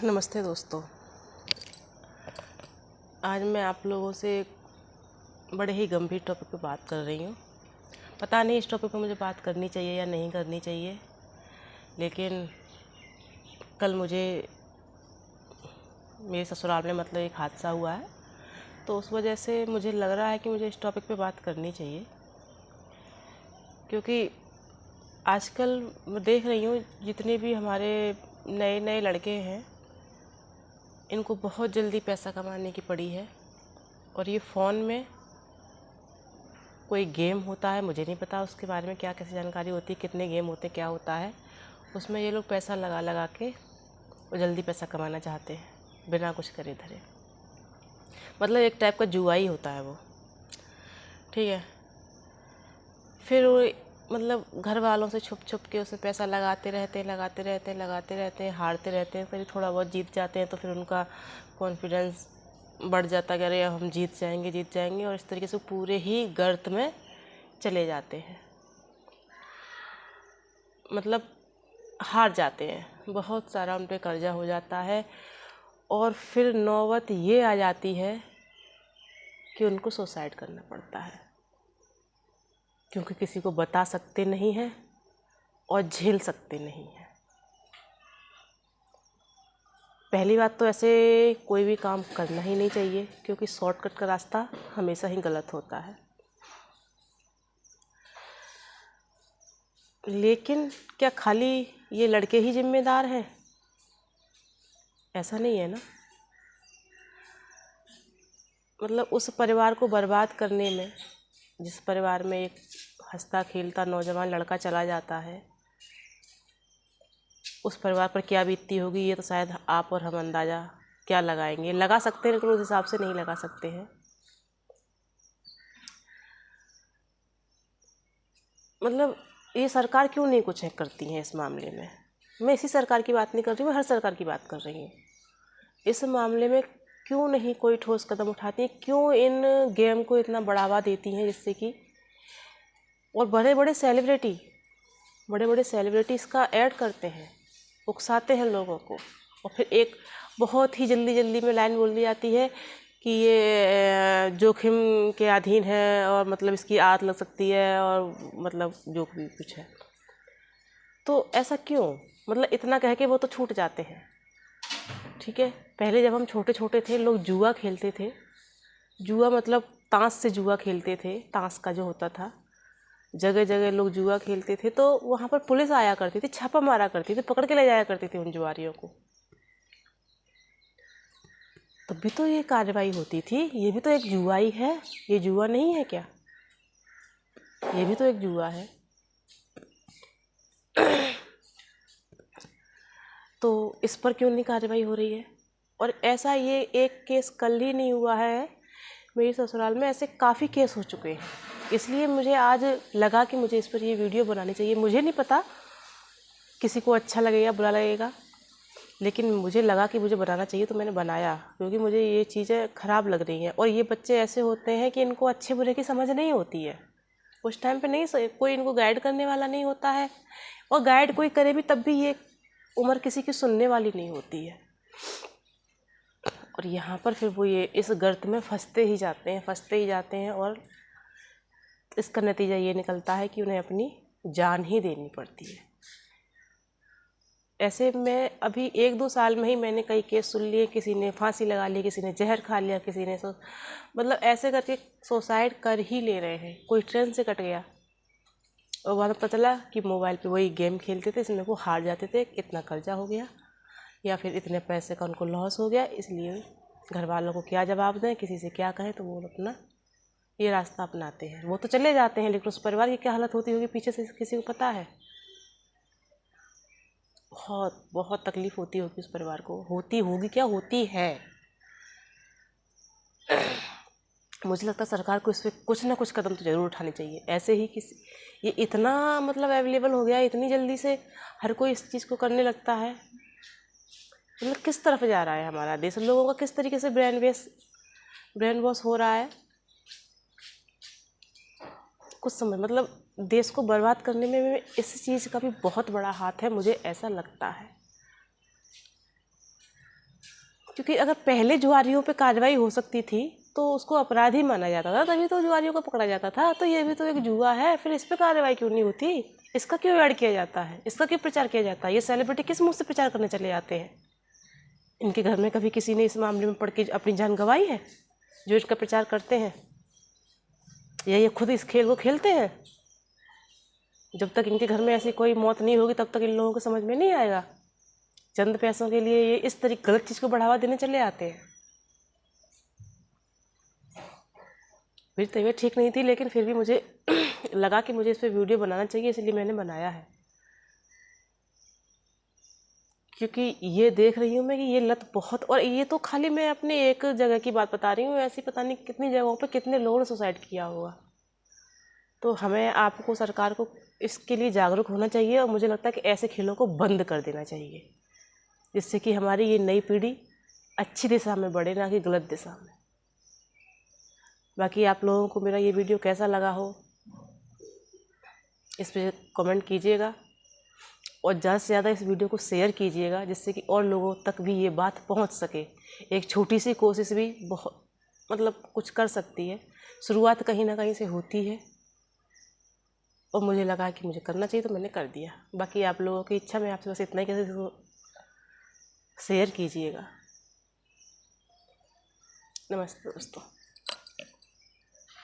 नमस्ते दोस्तों। आज मैं आप लोगों से बड़े ही गंभीर टॉपिक पे बात कर रही हूँ। पता नहीं इस टॉपिक पे मुझे बात करनी चाहिए या नहीं करनी चाहिए, लेकिन कल मेरे ससुराल में मतलब एक हादसा हुआ है, तो उस वजह से मुझे लग रहा है कि मुझे इस टॉपिक पे बात करनी चाहिए। क्योंकि आजकल मैं देख रही हूँ जितने भी हमारे नए नए लड़के हैं, इनको बहुत जल्दी पैसा कमाने की पड़ी है। और ये फ़ोन में कोई गेम होता है, मुझे नहीं पता उसके बारे में क्या कैसी जानकारी होती है, कितने गेम होते हैं, क्या होता है, उसमें ये लोग पैसा लगा लगा के वो जल्दी पैसा कमाना चाहते हैं बिना कुछ करे धरे। मतलब एक टाइप का जुआ ही होता है वो, ठीक है। फिर वो मतलब घर वालों से छुप छुप के उसमें पैसा लगाते रहते हैं, हारते रहते हैं। फिर थोड़ा बहुत जीत जाते हैं तो फिर उनका कॉन्फिडेंस बढ़ जाता है कि अरे हम जीत जाएंगे, और इस तरीके से पूरे ही गर्त में चले जाते हैं, मतलब हार जाते हैं। बहुत सारा उन पे कर्जा हो जाता है और फिर नौबत ये आ जाती है कि उनको सुसाइड करना पड़ता है, क्योंकि किसी को बता सकते नहीं हैं और झेल सकते नहीं हैं। पहली बात तो ऐसे कोई भी काम करना ही नहीं चाहिए, क्योंकि शॉर्टकट का रास्ता हमेशा ही गलत होता है। लेकिन क्या खाली ये लड़के ही जिम्मेदार हैं? ऐसा नहीं है ना। मतलब उस परिवार को बर्बाद करने में, जिस परिवार में एक हंसता खेलता नौजवान लड़का चला जाता है, उस परिवार पर क्या बीतती होगी ये तो शायद आप और हम अंदाज़ा क्या लगाएंगे। लगा सकते हैं लेकिन उस हिसाब से नहीं लगा सकते हैं। मतलब ये सरकार क्यों नहीं कुछ करती है इस मामले में। मैं इसी सरकार की बात नहीं कर रही, मैं हर सरकार की बात कर रही हूँ। इस मामले में क्यों नहीं कोई ठोस कदम उठाती है, क्यों इन गेम को इतना बढ़ावा देती हैं, जिससे कि और बड़े बड़े सेलिब्रिटी इसका ऐड करते हैं, उकसाते हैं लोगों को। और फिर एक बहुत ही जल्दी में लाइन बोल दी जाती है कि ये जोखिम के अधीन है और मतलब इसकी आदत लग सकती है, और मतलब जो भी कुछ है। तो ऐसा क्यों? मतलब इतना कह के वो तो छूट जाते हैं, ठीक है। पहले जब हम छोटे छोटे थे, लोग जुआ खेलते थे। जुआ मतलब ताश से जुआ खेलते थे, ताश का जो होता था, जगह जगह लोग जुआ खेलते थे। तो वहाँ पर पुलिस आया करती थी, छापा मारा करती थी, पकड़ के ले जाया करती थी उन जुआरियों को। तब भी तो ये कार्रवाई होती थी। ये भी तो एक जुआ ही है, ये जुआ नहीं है क्या? ये भी तो एक जुआ है। तो इस पर क्यों नहीं कार्रवाई हो रही है? और ऐसा ये एक केस कल ही नहीं हुआ है, मेरे ससुराल में ऐसे काफ़ी केस हो चुके हैं। इसलिए मुझे आज लगा कि मुझे इस पर ये वीडियो बनानी चाहिए। मुझे नहीं पता किसी को अच्छा लगेगा बुरा लगेगा, लेकिन मुझे लगा कि मुझे बनाना चाहिए, तो मैंने बनाया। क्योंकि मुझे ये चीज़ें ख़राब लग रही हैं। और ये बच्चे ऐसे होते हैं कि इनको अच्छे बुरे की समझ नहीं होती है। उस टाइम पे नहीं, कोई इनको गाइड करने वाला नहीं होता है, और गाइड कोई करे भी तब भी ये उम्र किसी की सुनने वाली नहीं होती है। और यहाँ पर फिर वो ये इस गर्त में फंसते ही जाते हैं, और इसका नतीजा ये निकलता है कि उन्हें अपनी जान ही देनी पड़ती है। ऐसे में अभी 1-2 साल में ही मैंने कई केस सुन लिए। किसी ने फांसी लगा ली, किसी ने जहर खा लिया, किसी ने मतलब ऐसे करके सुसाइड कर ही ले रहे हैं। कोई ट्रेन से कट गया और वहाँ पता चला कि मोबाइल पे वही गेम खेलते थे, इसमें वो हार जाते थे, इतना कर्जा हो गया, या फिर इतने पैसे का उनको लॉस हो गया। इसलिए घर वालों को क्या जवाब दें, किसी से क्या कहें, तो वो अपना ये रास्ता अपनाते हैं। वो तो चले जाते हैं, लेकिन उस परिवार की क्या हालत होती होगी पीछे से किसी को पता है? बहुत बहुत तकलीफ होती होगी उस परिवार को, होती होगी क्या, होती है। मुझे लगता है सरकार को इस पर कुछ ना कुछ कदम तो ज़रूर उठाने चाहिए। ऐसे ही किसी ये इतना मतलब अवेलेबल हो गया है, इतनी जल्दी से हर कोई इस चीज़ को करने लगता है। मतलब किस तरफ जा रहा है हमारा देश, लोगों का किस तरीके से ब्रेन वॉश हो रहा है, कुछ समझ मतलब देश को बर्बाद करने में इस चीज़ का भी बहुत बड़ा हाथ है, मुझे ऐसा लगता है। क्योंकि अगर पहले जुआरियों पे कार्रवाई हो सकती थी तो उसको अपराधी माना जाता था, तभी तो जुआरियों को पकड़ा जाता था। तो ये भी तो एक जुआ है, फिर इस पर कार्रवाई क्यों नहीं होती? इसका क्यों ऐड किया जाता है? इसका क्यों प्रचार किया जाता है? ये सेलिब्रिटी किस मुंह से प्रचार करने चले जाते हैं? इनके घर में कभी किसी ने इस मामले में पढ़ के अपनी जान गंवाई है जो इसका प्रचार करते हैं? या ये खुद इस खेल को खेलते हैं? जब तक इनके घर में ऐसी कोई मौत नहीं होगी तब तक इन लोगों को समझ में नहीं आएगा। चंद पैसों के लिए ये इस तरीके गलत चीज़ को बढ़ावा देने चले आते हैं। मेरी तबीयत ठीक नहीं थी, लेकिन फिर भी मुझे लगा कि मुझे इस पर वीडियो बनाना चाहिए, इसलिए मैंने बनाया है। क्योंकि ये देख रही हूँ मैं कि ये लत बहुत, और ये तो खाली मैं अपने एक जगह की बात बता रही हूँ, ऐसी पता नहीं कितनी जगहों पे कितने लोगों ने सुसाइड किया होगा। तो हमें, आपको, सरकार को इसके लिए जागरूक होना चाहिए, और मुझे लगता है कि ऐसे खेलों को बंद कर देना चाहिए, जिससे कि हमारी ये नई पीढ़ी अच्छी दिशा में बढ़े, ना कि गलत दिशा में। बाकी आप लोगों को मेरा ये वीडियो कैसा लगा हो, इस पर कमेंट कीजिएगा, और ज़्यादा से ज़्यादा इस वीडियो को शेयर कीजिएगा, जिससे कि और लोगों तक भी ये बात पहुंच सके। एक छोटी सी कोशिश भी बहुत, मतलब कुछ कर सकती है। शुरुआत कहीं ना कहीं से होती है, और मुझे लगा कि मुझे करना चाहिए तो मैंने कर दिया। बाकी आप लोगों की इच्छा में आपसे बस इतना ही कहते, शेयर कीजिएगा। नमस्ते दोस्तों।